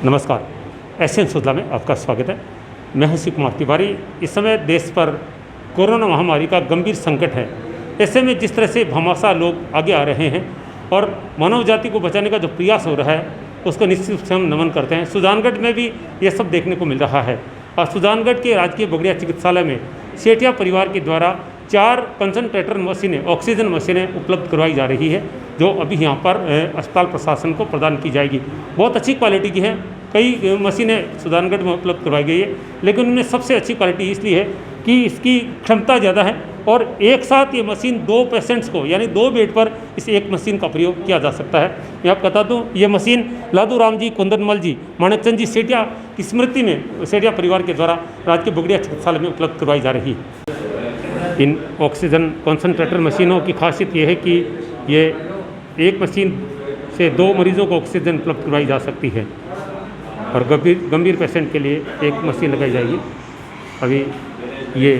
नमस्कार, एशियन सुधला में आपका स्वागत है। मैं हूं शिव कुमार तिवारी। इस समय देश पर कोरोना महामारी का गंभीर संकट है। ऐसे में जिस तरह से भामाशाह लोग आगे आ रहे हैं और मानव जाति को बचाने का जो प्रयास हो रहा है उसको निश्चित रूप से हम नमन करते हैं। सुजानगढ़ में भी ये सब देखने को मिल रहा है और सुजानगढ़ के राजकीय बगड़िया चिकित्सालय में सेठिया परिवार के द्वारा 4 कंसंट्रेटर मशीनें, ऑक्सीजन मशीनें उपलब्ध करवाई जा रही है, जो अभी यहाँ पर अस्पताल प्रशासन को प्रदान की जाएगी। बहुत अच्छी क्वालिटी की है। कई मशीनें सुजानगढ़ में उपलब्ध करवाई गई है, लेकिन उनमें सबसे अच्छी क्वालिटी इसलिए है कि इसकी क्षमता ज़्यादा है और एक साथ ये मशीन 2 पेशेंट्स को, यानी 2 बेड पर इस एक मशीन का प्रयोग किया जा सकता है। मैं आपको बता दूँ, ये मशीन लादू राम जी, कुंदनमल जी, माणकचंद जी सेठिया की स्मृति में सेठिया परिवार के द्वारा राजकीय बगड़िया चिकित्सालय में उपलब्ध करवाई जा रही है। इन ऑक्सीजन कॉन्सनट्रेटर मशीनों की खासियत ये है कि ये एक मशीन से 2 मरीजों को ऑक्सीजन उपलब्ध करवाई जा सकती है और गंभीर पेशेंट के लिए एक मशीन लगाई जाएगी। अभी ये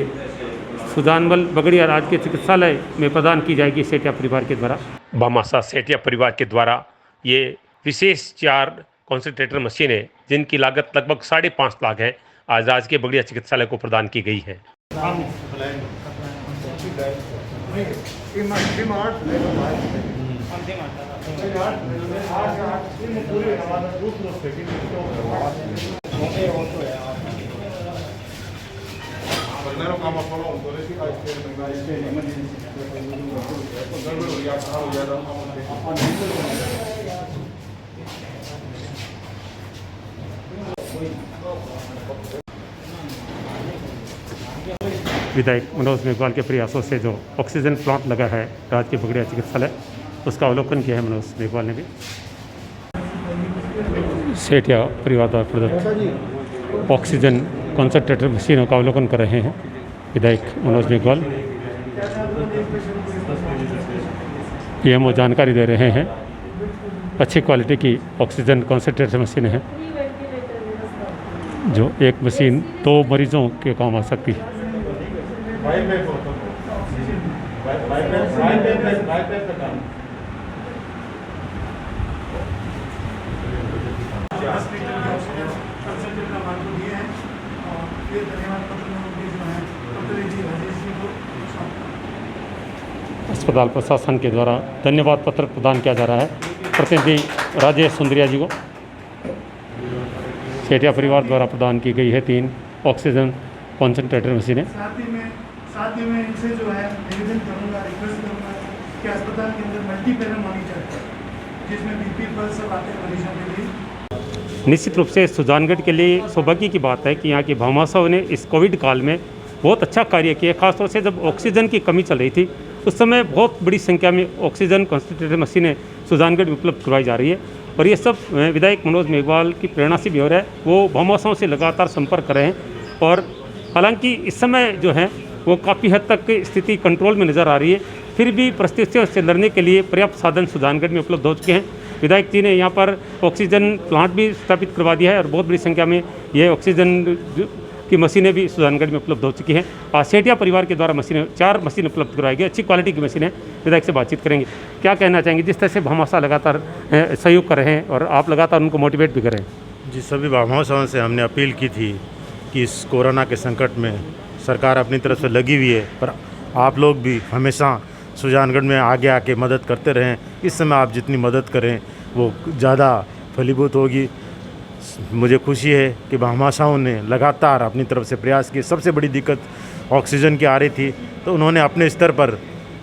सुजानमल बगड़िया राजकीय चिकित्सालय में प्रदान की जाएगी सेठिया परिवार के द्वारा। भामाशाह सेठिया परिवार के द्वारा ये विशेष 4 कॉन्सनट्रेटर मशीनें, जिनकी लागत लगभग 5.5 लाख है, आज राजकीय बगड़िया चिकित्सालय को प्रदान की गई है। विधायक मनोज मेघवाल के प्रयासों से जो ऑक्सीजन प्लांट लगा है राजकीय बगड़िया चिकित्सालय, उसका अवलोकन किया है मनोज मेघवाल ने भी। सेठिया परिवार द्वारा प्रदत्त ऑक्सीजन कॉन्सनट्रेटर मशीनों का अवलोकन कर रहे हैं विधायक मनोज मेघवाल। पीएमओ जानकारी दे रहे हैं। अच्छी क्वालिटी की ऑक्सीजन कॉन्सनट्रेटर मशीनें हैं, जो एक मशीन 2 मरीजों के काम आ सकती है। अस्पताल प्रशासन के द्वारा धन्यवाद पत्र प्रदान किया जा रहा है प्रतिनिधि राजेश सुंदरिया जी को। सेठिया परिवार द्वारा प्रदान की गई है 3 ऑक्सीजन कॉन्सनट्रेटर मशीनें। साथ ही में इनसे जो है निवेदन करूँगा, रिक्वेस्ट करूँगा कि अस्पताल के अंदर मल्टीपैरल मॉनिटर जिसमें बीपी पल्स सब आते हैं मरीजों के लिए। निश्चित रूप से सुजानगढ़ के लिए सौभाग्य की बात है कि यहाँ की भामाशाह ने इस कोविड काल में बहुत अच्छा कार्य किया। खासतौर से जब ऑक्सीजन की कमी चल रही थी उस समय बहुत बड़ी संख्या में ऑक्सीजन कॉन्सनट्रेटर मशीनें सुजानगढ़ में उपलब्ध करवाई जा रही है और ये सब विधायक मनोज मेघवाल की प्रेरणा से भी हो रहा है। वो भामाशाहों से लगातार संपर्क कर रहे हैं और हालांकि इस समय जो है वो काफ़ी हद तक स्थिति कंट्रोल में नज़र आ रही है, फिर भी परिस्थितियों से लड़ने के लिए पर्याप्त साधन सुजानगढ़ में उपलब्ध हो चुके हैं। विधायक जी ने यहाँ पर ऑक्सीजन प्लांट भी स्थापित करवा दिया है और बहुत बड़ी संख्या में ये ऑक्सीजन की मशीनें भी सुजानगढ़ में उपलब्ध हो चुकी हैं। सेठिया परिवार के द्वारा 4 मशीन उपलब्ध करवाई गई, अच्छी क्वालिटी की मशीनें। विधायक से बातचीत करेंगे, क्या कहना चाहेंगे जिस तरह से भामाशाह लगातार सहयोग कर रहे हैं और आप लगातार उनको मोटिवेट भी कर रहे हैं। जी, सभी भामाशाहों से हमने अपील की थी कि इस कोरोना के संकट में सरकार अपनी तरफ से लगी हुई है, पर आप लोग भी हमेशा सुजानगढ़ में आगे आके मदद करते रहें। इस समय आप जितनी मदद करें वो ज़्यादा फलीभूत होगी। मुझे खुशी है कि भामाशाहों ने लगातार अपनी तरफ से प्रयास किए। सबसे बड़ी दिक्कत ऑक्सीजन की आ रही थी, तो उन्होंने अपने स्तर पर,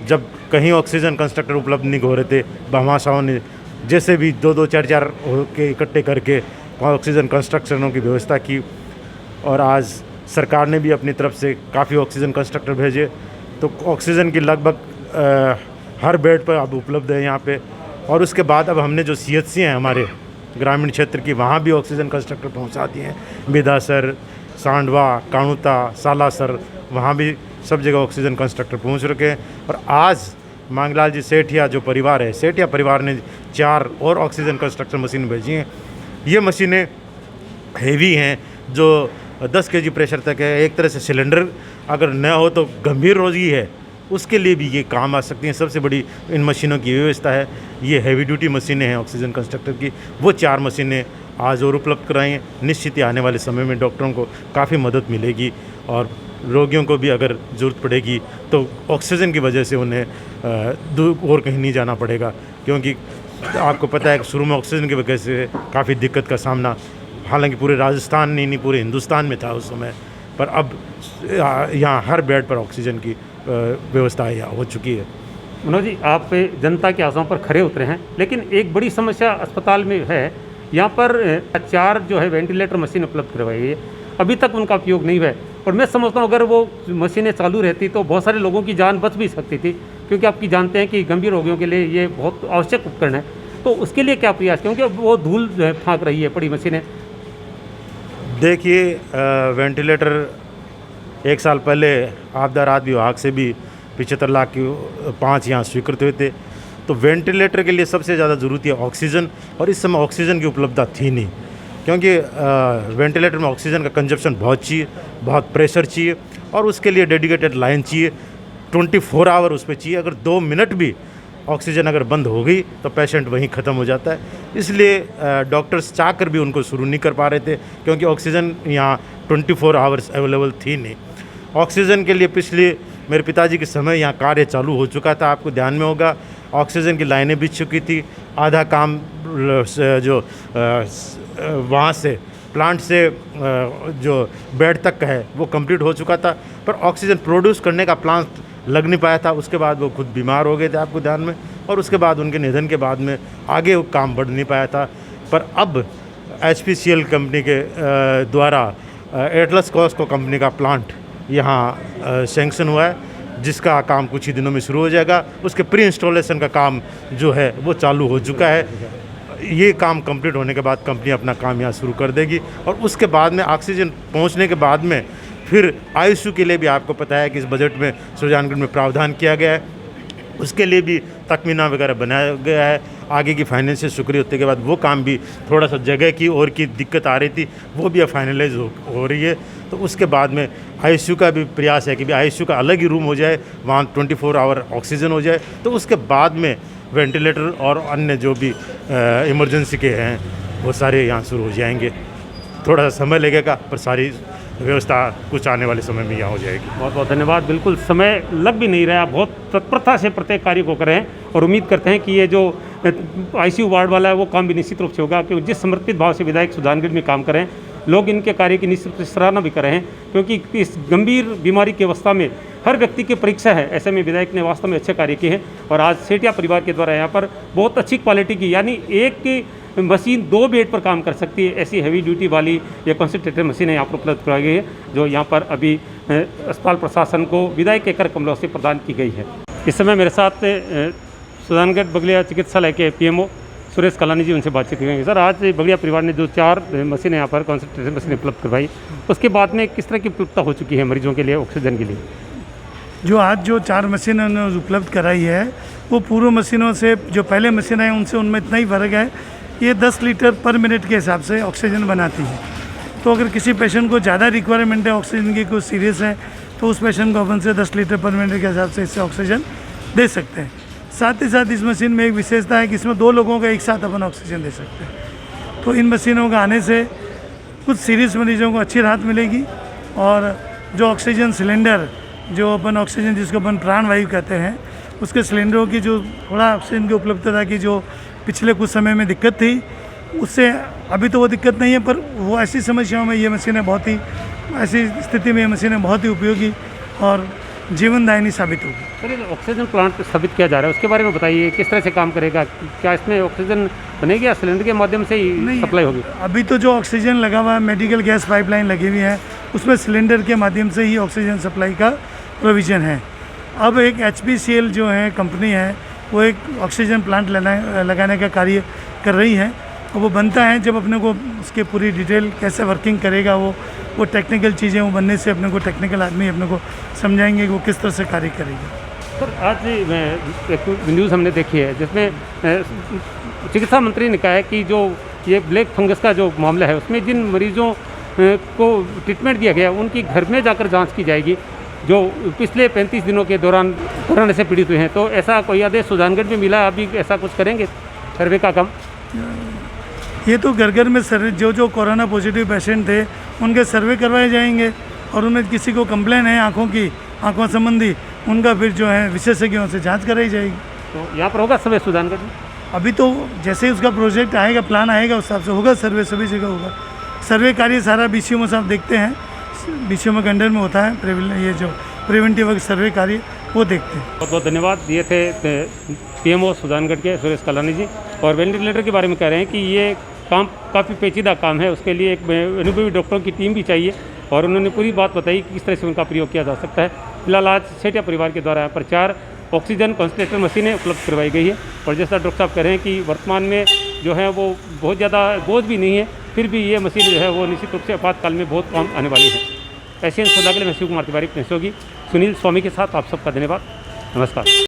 जब कहीं ऑक्सीजन कंस्ट्रक्टर उपलब्ध नहीं हो रहे थे, भामाशाहों ने जैसे भी 2-2, 4-4 के इकट्ठे करके ऑक्सीजन कंस्ट्रक्शनों की व्यवस्था की और आज सरकार ने भी अपनी तरफ से काफ़ी ऑक्सीजन कंस्ट्रक्टर भेजे, तो ऑक्सीजन की लगभग हर बेड पर अब उपलब्ध है यहाँ पे। और उसके बाद अब हमने जो CHC हैं हमारे ग्रामीण क्षेत्र की, वहाँ भी ऑक्सीजन कंस्ट्रक्टर पहुँचा दिए हैं। बिदासर, सांडवा, काणुता, सालासर, वहाँ भी सब जगह ऑक्सीजन कंस्ट्रक्टर पहुँच रखे हैं। और आज मांगलाल जी सेठिया जो परिवार है, सेठिया परिवार ने 4 और ऑक्सीजन कंस्ट्रक्शन मशीन भेजी हैं। ये मशीनें हेवी हैं, जो 10 kg प्रेशर तक है। एक तरह से सिलेंडर अगर न हो तो गंभीर रोगी है, उसके लिए भी ये काम आ सकती हैं। सबसे बड़ी इन मशीनों की व्यवस्था है। ये हैवी ड्यूटी मशीनें हैं ऑक्सीजन कंस्ट्रक्टर की, वो 4 मशीनें आज और उपलब्ध कराएँ, निश्चित ही आने वाले समय में डॉक्टरों को काफ़ी मदद मिलेगी और रोगियों को भी अगर ज़रूरत पड़ेगी तो ऑक्सीजन की वजह से उन्हें दूर और कहीं नहीं जाना पड़ेगा, क्योंकि आपको पता है कि शुरू में ऑक्सीजन की वजह से काफ़ी दिक्कत का सामना हालांकि पूरे राजस्थान नहीं पूरे हिंदुस्तान में था उस समय, पर अब यहाँ हर बेड पर ऑक्सीजन की व्यवस्था हो चुकी है। मनोज जी, आप जनता की आशाओं पर खरे उतरे हैं, लेकिन एक बड़ी समस्या अस्पताल में है, यहाँ पर 4 जो है वेंटिलेटर मशीन उपलब्ध करवाई है, अभी तक उनका उपयोग नहीं हुआ है। और मैं समझता हूँ अगर वो मशीनें चालू रहती तो बहुत सारे लोगों की जान बच भी सकती थी, क्योंकि आपकी जानते हैं कि गंभीर रोगियों के लिए ये बहुत आवश्यक उपकरण है। तो उसके लिए क्या प्रयास, क्योंकि वो धूल जो है फाँक रही है पड़ी मशीनें। देखिए, वेंटिलेटर 1 साल पहले आपदा राहत विभाग से भी 75 लाख की 5 यहाँ स्वीकृत हुए थे। तो वेंटिलेटर के लिए सबसे ज़्यादा ज़रूरत है ऑक्सीजन, और इस समय ऑक्सीजन की उपलब्धता थी नहीं, क्योंकि वेंटिलेटर में ऑक्सीजन का कंजप्शन बहुत चाहिए, बहुत प्रेशर चाहिए, और उसके लिए डेडिकेटेड लाइन चाहिए, 24 आवर उस पर चाहिए। अगर 2 मिनट भी ऑक्सीजन अगर बंद हो गई तो पेशेंट वहीं ख़त्म हो जाता है। इसलिए डॉक्टर्स चाहकर भी उनको शुरू नहीं कर पा रहे थे, क्योंकि ऑक्सीजन यहाँ 24 आवर्स अवेलेबल थी नहीं। ऑक्सीजन के लिए पिछले मेरे पिताजी के समय यहाँ कार्य चालू हो चुका था, आपको ध्यान में होगा, ऑक्सीजन की लाइनें बिछ चुकी थी, आधा काम जो वहाँ से प्लांट से जो बेड तक का है वो कंप्लीट हो चुका था, पर ऑक्सीजन प्रोड्यूस करने का प्लांट लग नहीं पाया था। उसके बाद वो खुद बीमार हो गए थे, आपको ध्यान में, और उसके बाद उनके निधन के बाद में आगे वो काम बढ़ नहीं पाया था। पर अब HPCL कंपनी के द्वारा एटलस कॉस्को कंपनी का प्लांट यहाँ सैंक्शन हुआ है, जिसका काम कुछ ही दिनों में शुरू हो जाएगा। उसके प्री इंस्टॉलेशन का काम जो है वो चालू हो चुका है। ये काम कंप्लीट होने के बाद कंपनी अपना काम यहाँ शुरू कर देगी, और उसके बाद में ऑक्सीजन पहुँचने के बाद में फिर ICU के लिए भी आपको पता है कि इस बजट में सुजानगढ़ में प्रावधान किया गया है, उसके लिए भी तकमीना वगैरह बनाया गया है। आगे की फाइनेंशियल सक्रिय होने के बाद वो काम भी थोड़ा सा जगह की और की दिक्कत आ रही थी, वो भी अब फाइनलाइज हो रही है। तो उसके बाद में ICU का भी प्रयास है कि भी ICU का अलग ही रूम हो जाए, वहाँ 24 आवर ऑक्सीजन हो जाए। तो उसके बाद में वेंटिलेटर और अन्य जो भी इमरजेंसी के हैं वो सारे यहाँ शुरू हो जाएंगे। थोड़ा सा समय लगेगा, पर सारी व्यवस्था कुछ आने वाले समय में यहाँ हो जाएगी। बहुत बहुत धन्यवाद। बिल्कुल समय लग भी नहीं रहा, बहुत तत्परता से प्रत्येक कार्य को करें, और उम्मीद करते हैं कि ये जो ICU वार्ड वाला है वो काम भी निश्चित रूप से होगा, क्योंकि जिस समर्पित भाव से विधायक सुजानगढ़ में काम करें, लोग इनके कार्य की निश्चित रूप से सराहना भी करें, क्योंकि इस गंभीर बीमारी की अवस्था में हर व्यक्ति की परीक्षा है। ऐसे में विधायक ने वास्तव में अच्छे कार्य किए हैं, और आज सेठिया परिवार के द्वारा यहाँ पर बहुत अच्छी क्वालिटी की, यानी एक मशीन 2 बेड पर काम कर सकती है, ऐसी हैवी ड्यूटी वाली ये कंसंट्रेटर मशीनें यहाँ पर उपलब्ध कराई गई है, जो यहाँ पर अभी अस्पताल प्रशासन को विधायक के कर कमलों से प्रदान की गई है। इस समय मेरे साथ सुजानगढ़ बगलिया चिकित्सालय के PMO सुरेश कलानी जी, उनसे बातचीत करेंगे। सर, आज बगलिया परिवार ने जो 4 मशीनें यहाँ पर कंसंट्रेटर मशीनें उपलब्ध करवाई, उसके बाद में किस तरह की उपलब्धता हो चुकी है मरीजों के लिए ऑक्सीजन के लिए? जो आज जो 4 मशीनें उन्होंने उपलब्ध कराई है, वो पूर्व मशीनों से जो पहले मशीनें हैं उनसे उनमें इतना ही फ़र्क है, ये 10 लीटर पर मिनट के हिसाब से ऑक्सीजन बनाती है। तो अगर किसी पेशेंट को ज़्यादा रिक्वायरमेंट है ऑक्सीजन की, कुछ सीरियस है, तो उस पेशेंट को अपन से 10 लीटर पर मिनट के हिसाब से इससे ऑक्सीजन दे सकते हैं। साथ ही साथ इस मशीन में एक विशेषता है कि इसमें 2 लोगों का एक साथ अपन ऑक्सीजन दे सकते हैं। तो इन मशीनों का आने से कुछ सीरियस मरीजों को अच्छी राहत मिलेगी, और जो ऑक्सीजन सिलेंडर, जो अपन ऑक्सीजन जिसको अपन प्राणवायु कहते हैं, उसके सिलेंडरों की जो थोड़ा ऑक्सीजन की उपलब्धता की जो पिछले कुछ समय में दिक्कत थी, उससे अभी तो वो दिक्कत नहीं है, पर वो ऐसी समस्याओं में ये मशीनें बहुत ही, ऐसी स्थिति में ये मशीनें बहुत ही उपयोगी और जीवनदायिनी साबित होगी। सर, ये ऑक्सीजन प्लांट स्थापित किया जा रहा है, उसके बारे में बताइए, किस तरह से काम करेगा? क्या इसमें ऑक्सीजन बनेगी या सिलेंडर के माध्यम से ही सप्लाई होगी? अभी तो जो ऑक्सीजन लगा हुआ है, मेडिकल गैस पाइपलाइन लगी हुई है, उसमें सिलेंडर के माध्यम से ही ऑक्सीजन सप्लाई का प्रोविज़न है। अब एक HPCL जो है कंपनी है, वो एक ऑक्सीजन प्लांट लगाने का कार्य कर रही है, और वो बनता है जब अपने को उसके पूरी डिटेल कैसे वर्किंग करेगा, वो टेक्निकल चीज़ें वो बनने से अपने को टेक्निकल आदमी अपने को समझाएंगे कि वो किस तरह से कार्य करेगा। सर, आज एक न्यूज़ हमने देखी है जिसमें चिकित्सा मंत्री ने कहा है कि जो ये ब्लैक फंगस का जो मामला है, उसमें जिन मरीजों को ट्रीटमेंट दिया गया उनकी घर में जाकर जाँच की जाएगी, जो पिछले 35 दिनों के दौरान कोरोना से पीड़ित हुए हैं। तो ऐसा कोई आदेश सुजानगढ़ में मिला, अभी ऐसा कुछ करेंगे सर्वे का काम? ये तो घर घर में सर्वे, जो कोरोना पॉजिटिव पेशेंट थे उनके सर्वे करवाए जाएंगे और उनमें किसी को कंप्लेन है आँखों संबंधी, उनका फिर जो है विशेषज्ञों से जांच कराई जाएगी। तो यहाँ पर होगा सर्वे सुजानगढ़ में? अभी तो जैसे ही उसका प्रोजेक्ट आएगा, प्लान आएगा, उस हिसाब से होगा सर्वे, सभी जगह होगा सर्वे कार्य। सारा BCMO साहब देखते हैं, BCMO के अंडर में होता है ये जो प्रिवेंटिव सर्वे कार्य, वो देखते हैं। बहुत बहुत धन्यवाद। ये थे PMO सुजानगढ़ के सुरेश कलानी जी। और वेंटिलेटर के बारे में कह रहे हैं कि ये काम काफ़ी पेचीदा काम है, उसके लिए एक अनुभवी डॉक्टरों की टीम भी चाहिए, और उन्होंने पूरी बात बताई कि किस तरह से उनका प्रयोग किया जा सकता है। फिलहाल आज सेठिया परिवार के द्वारा यहाँ पर 4 ऑक्सीजन कंसंट्रेटर मशीनें उपलब्ध करवाई गई है। और जैसा डॉक्टर साहब कह रहे हैं कि वर्तमान में जो है वो बहुत ज़्यादा बोझ भी नहीं है, फिर भी ये मशीन जो है वो निश्चित रूप से आपातकाल में बहुत काम आने वाली है। ऐसे ही सौदा के लिए मैं शिव कुमार तिवारी, सहयोगी सुनील स्वामी के साथ आप सबका धन्यवाद। नमस्कार।